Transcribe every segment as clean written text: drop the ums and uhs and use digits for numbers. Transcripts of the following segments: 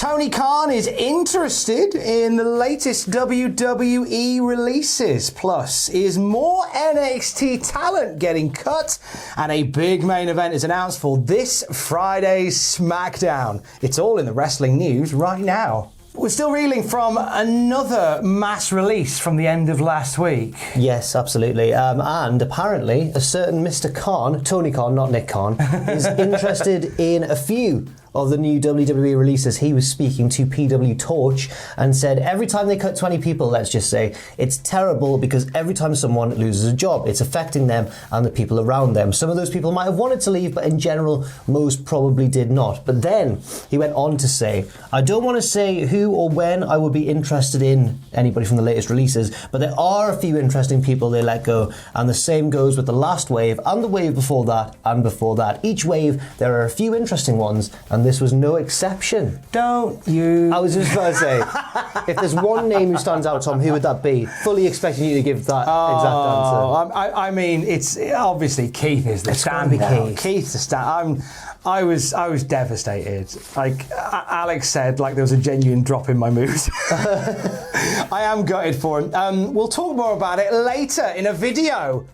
Tony Khan is interested in the latest WWE releases. Plus, is more NXT talent getting cut? And a big main event is announced for this Friday's Smackdown. It's all in the wrestling news right now. We're still reeling from another mass release from the end of last week. Yes, absolutely. And apparently, a certain Mr. Khan, Tony Khan, not Nick Khan, is interested in a few of the new WWE releases. He was speaking to PW Torch and said every time they cut 20 people, let's just say, it's terrible because every time someone loses a job, it's affecting them and the people around them. Some of those people might have wanted to leave, but in general, most probably did not. But then he went on to say, I don't want to say who or when I would be interested in anybody from the latest releases, but there are a few interesting people they let go. And the same goes with the last wave and the wave before that and before that. Each wave, there are a few interesting ones, and this was no exception. Don't you? I was just about to say, if there's one name who stands out, Tom, who would that be? Fully expecting you to give that exact answer. I mean, it's obviously Keith is the standout. Keith's the stand. I was devastated. Like Alex said, like there was a genuine drop in my mood. I am gutted for him. We'll talk more about it later in a video.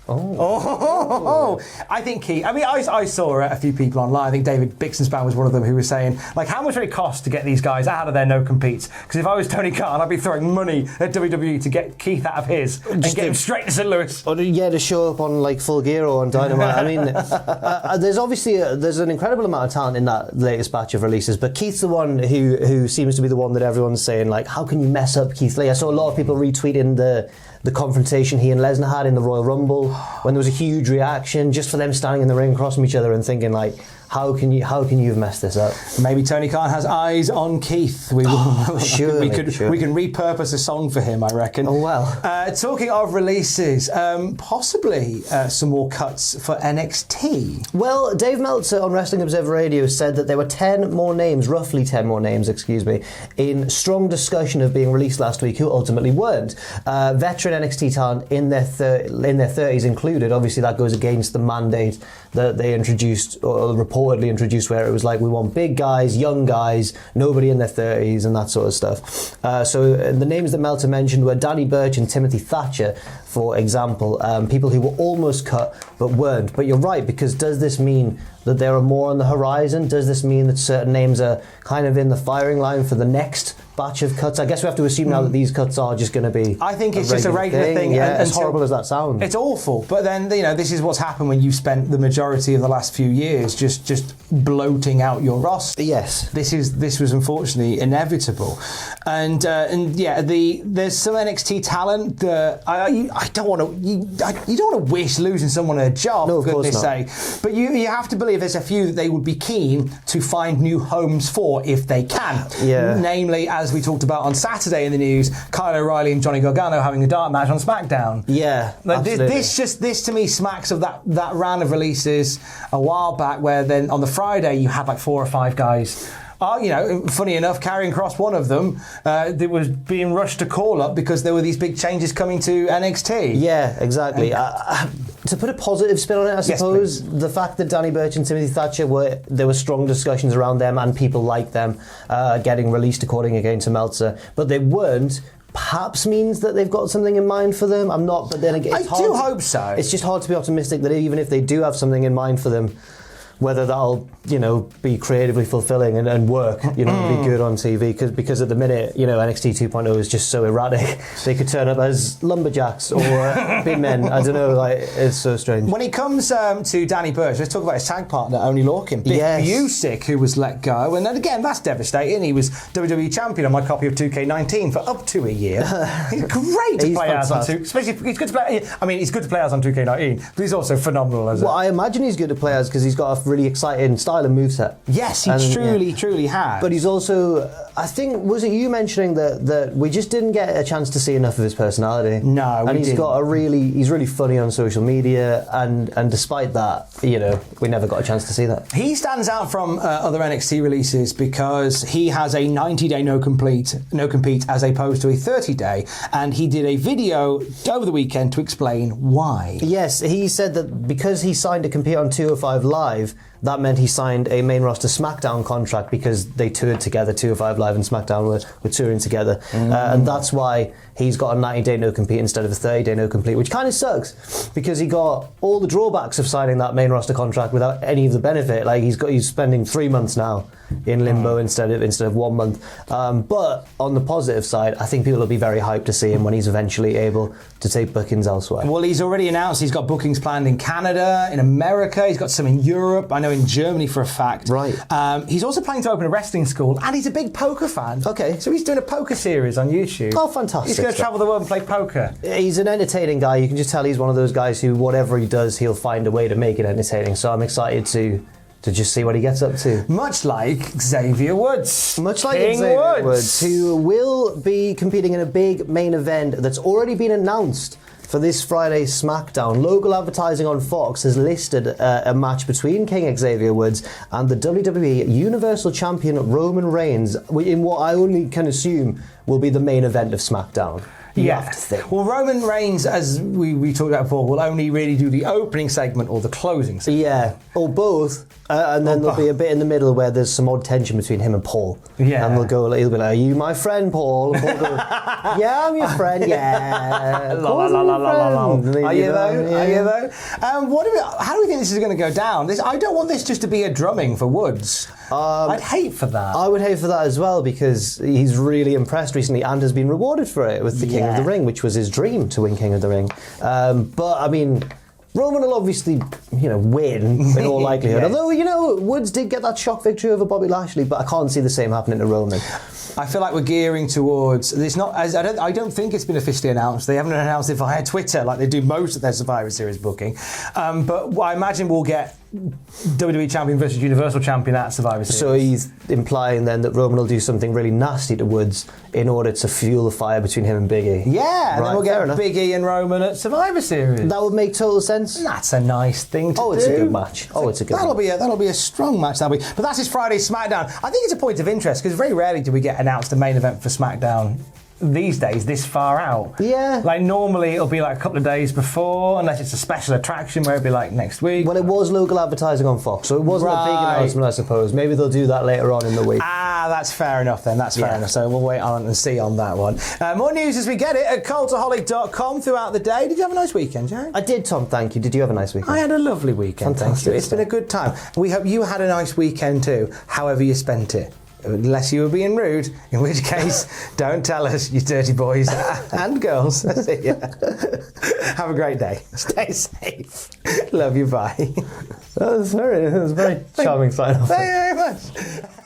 I think Keith. I mean, I saw a few people online. I think David Bixenspan was one of them who was saying, like, how much would it cost to get these guys out of their no competes? Because if I was Tony Khan, I'd be throwing money at WWE to get Keith out of his and get him straight to St. Louis. Or to show up on like Full Gear or on Dynamite. I mean, there's obviously there's an incredible amount of talent in that latest batch of releases. But Keith's the one who seems to be the one that everyone's saying, like, how can you mess up Keith Lee? I saw a lot of people retweeting the confrontation he and Lesnar had in the Royal Rumble when there was a huge reaction just for them standing in the ring across from each other and thinking, like, how can you have messed this up? Maybe Tony Khan has eyes on Keith. We can repurpose a song for him, I reckon. Oh well. Talking of releases, possibly some more cuts for NXT. Well, Dave Meltzer on Wrestling Observer Radio said that there were roughly 10 more names, in strong discussion of being released last week who ultimately weren't. Veteran NXT talent in their 30s included. Obviously, that goes against the mandate that they introduced, or reportedly introduced, where it was like, we want big guys, young guys, nobody in their 30s and that sort of stuff. So the names that Meltzer mentioned were Danny Burch and Timothy Thatcher, for example, people who were almost cut but weren't. But you're right, because does this mean that there are more on the horizon? Does this mean that certain names are kind of in the firing line for the next batch of cuts? I guess we have to assume now that these cuts are just going to be I think it's just a regular thing. Yeah, as horrible as that sounds. It's awful. But then, this is what's happened when you've spent the majority of the last few years just bloating out your roster. Yes. This was unfortunately inevitable. And there's some NXT talent that I don't want to. You don't want to wish losing someone a job, no, of for course goodness not. sake. But you have to believe there's a few that they would be keen to find new homes for if they can. Yeah. Namely, as we talked about on Saturday in the news, Kyle O'Reilly and Johnny Gargano having a dark match on SmackDown. Yeah, like this to me smacks of that round of releases a while back, where then on the Friday you had like 4 or 5 guys. Funny enough, Karrion Kross, one of them, that was being rushed to call up because there were these big changes coming to NXT. Yeah, exactly. To put a positive spin on it, I suppose, the fact that Danny Burch and Timothy Thatcher there were strong discussions around them and people like them getting released, according again to Meltzer, but they weren't, perhaps means that they've got something in mind for them. I'm not, but then again, I do hope so. It's just hard to be optimistic that even if they do have something in mind for them, whether that'll, be creatively fulfilling and work, be good on TV. Because at the minute, NXT 2.0 is just so erratic. They could turn up as lumberjacks or big men. I don't know, it's so strange. When it comes to Danny Burch, let's talk about his tag partner, Oney Lorcan. Biff Busick, who was let go. And then again, that's devastating. He was WWE champion on my copy of 2K19 for up to a year. He's great to play as on 2K. Especially, he's good to play. I mean, he's good to play as on 2K19, but he's also phenomenal as I imagine he's good to play as because he's got a really exciting style and moveset. Yes, he truly has. But he's also, I think, was it you mentioning that we just didn't get a chance to see enough of his personality? No, and he's really funny on social media, and despite that, we never got a chance to see that. He stands out from other NXT releases because he has a 90-day no compete as opposed to a 30-day, and he did a video over the weekend to explain why. Yes, he said that because he signed to compete on 205 Live, that meant he signed a main roster SmackDown contract because they toured together. 205 Live and SmackDown were touring together. And that's why he's got a 90-day no-compete instead of a 30-day no-compete, which kind of sucks because he got all the drawbacks of signing that main roster contract without any of the benefit. Like he's spending 3 months now in limbo instead of 1 month. But on the positive side, I think people will be very hyped to see him when he's eventually able to take bookings elsewhere. Well, he's already announced he's got bookings planned in Canada, in America, he's got some in Europe, I know in Germany for a fact. Right. He's also planning to open a wrestling school, and he's a big poker fan. Okay. So he's doing a poker series on YouTube. Oh, fantastic. He's going to travel the world and play poker. He's an entertaining guy. You can just tell he's one of those guys who, whatever he does, he'll find a way to make it entertaining. So I'm excited to just see what he gets up to. Much like Xavier Woods. Much like King Xavier Woods, who will be competing in a big main event that's already been announced for this Friday's SmackDown. Local advertising on Fox has listed a match between King Xavier Woods and the WWE Universal Champion Roman Reigns, in what I only can assume will be the main event of SmackDown. You have to think. Well, Roman Reigns, as we talked about before, will only really do the opening segment or the closing segment. Yeah, or both. And then there'll be a bit in the middle where there's some odd tension between him and Paul. Yeah. And he'll be like, are you my friend, Paul? And Paul will go, yeah, I'm your friend, yeah. Are you though? How do we think this is going to go down? I don't want this just to be a drumming for Woods. I'd hate for that. I would hate for that as well because he's really impressed recently and has been rewarded for it with the King of the Ring, which was his dream to win King of the Ring. But I mean, Roman will obviously, win in all likelihood. Yes. Although, Woods did get that shock victory over Bobby Lashley, but I can't see the same happening to Roman. I feel like we're gearing towards. It's not. I don't think it's been officially announced. They haven't announced it via Twitter like they do most of their Survivor Series booking. But I imagine we'll get WWE Champion versus Universal Champion at Survivor Series. So he's implying then that Roman will do something really nasty to Woods in order to fuel the fire between him and Big E. Yeah, and then we'll get Big E and Roman at Survivor Series. That would make total sense. That's a nice thing to do. It's a good match. It's a good that'll match. be a strong match. But that's his Friday SmackDown. I think it's a point of interest because very rarely do we get announced a main event for SmackDown these days this far out. Yeah. Like normally it'll be like a couple of days before, unless it's a special attraction where it'll be like next week. Well, it was local advertising on Fox, so it wasn't a big announcement, I suppose. Maybe they'll do that later on in the week. That's fair enough then. That's fair enough. So we'll wait on and see on that one. More news as we get it at cultaholic.com throughout the day. Did you have a nice weekend, Joe? I did, Tom, thank you. Did you have a nice weekend? I had a lovely weekend, Fantastic. thank you. It's been a good time. We hope you had a nice weekend too, however you spent it. Unless you were being rude, in which case, don't tell us, you dirty boys and girls. See ya. Have a great day. Stay safe. Love you. Bye. That was very charming sign-off. Thank you very much.